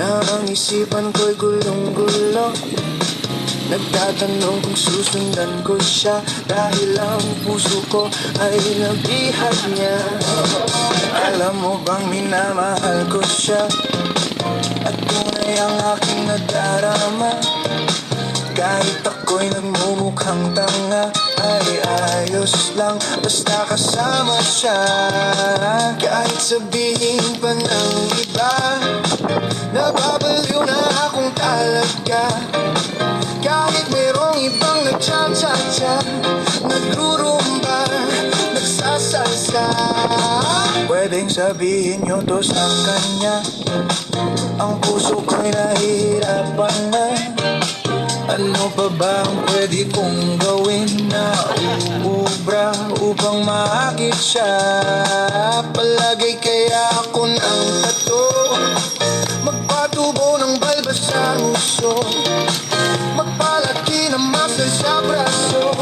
na ang isipan ko'y gulong-gulo. Nagtatanong kung susundan ko siya, dahil ang puso ko ay nabihag niya. Alam mo bang minamahal ko siya, at tunay ang aking nadarama. Kahit ako'y nagmumukhang tanga, ay ayos lang basta kasama siya. Kahit sabihin pa ng iba, nababaliw na akong talaga. Kahit merong ibang nagcha-cha-cha, nagrurumba, nagsasalsa. Pwedeng sabihin nyo to sa kanya, ang puso ko'y nahihirapan na. Ano pa ba ang pwede kong gawin na uubra upang maakit siya? Palagay kaya ako ng tato, magpatubo ng balbas sa uso, magpalaki ng muscle sa braso,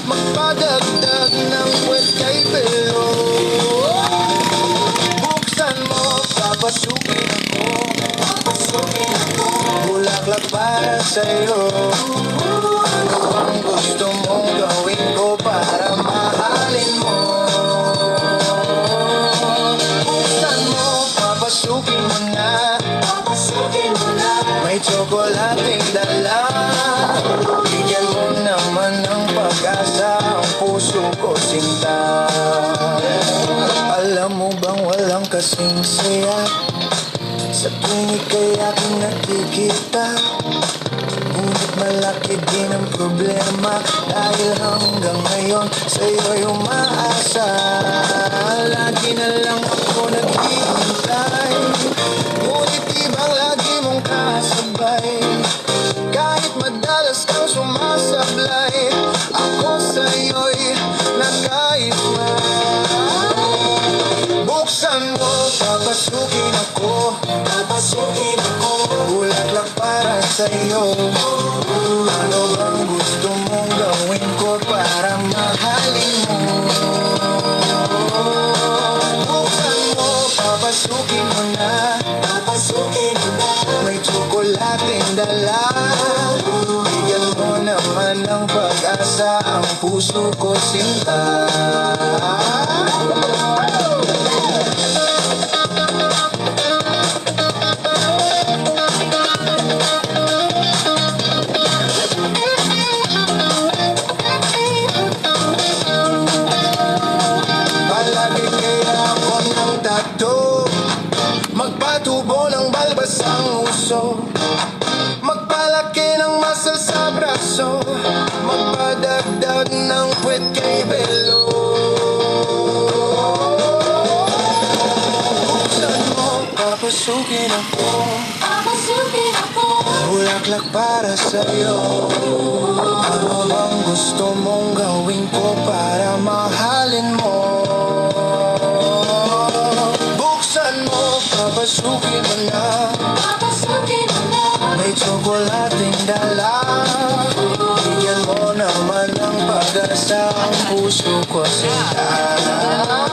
magpadagdag ng puwet kay pelo. Buksan mo, papasukin ako, bulaklak para sa'yo. Ano bang gusto mong gawin ko para mahalin mo? Buksan mo, papasukin mo na, may tsokolating dala. Bigyan mo naman ng pag-asa ang puso ko, sinta. Alam mo bang walang kasing saya sa tuwing ika'y aking nakikita? Ngunit malaki din ang problema, dahil hanggang ngayon sa'yo'y umaasa. Lagi na lang ako naghihintay, ngunit ibang lagi mong kasabay. Kahit madalas kang sumasablay, ako sa'yo'y nakaisma. Buksan mo, papasukin ako, bulaklak para sa'yo. Ano bang gusto mong gawin ko para mahalin mo? Buksan mo, papasukin mo na, may tsokolating dala. Bigyan mo naman ng pag-asa ang puso ko, sinta. Magpatubo ng balbas ang uso, magpalaki ng muscle sa braso, magpadagdag ng puwet kay belo. Buksan mo, papasukin ako, bulaklak para sa'yo. Ano bang gusto mong gawin ko para mahalin mo? Papasukin mo na, may tsokolating dala. Bigyan mo naman ng pag-asa ang puso ko, sinta.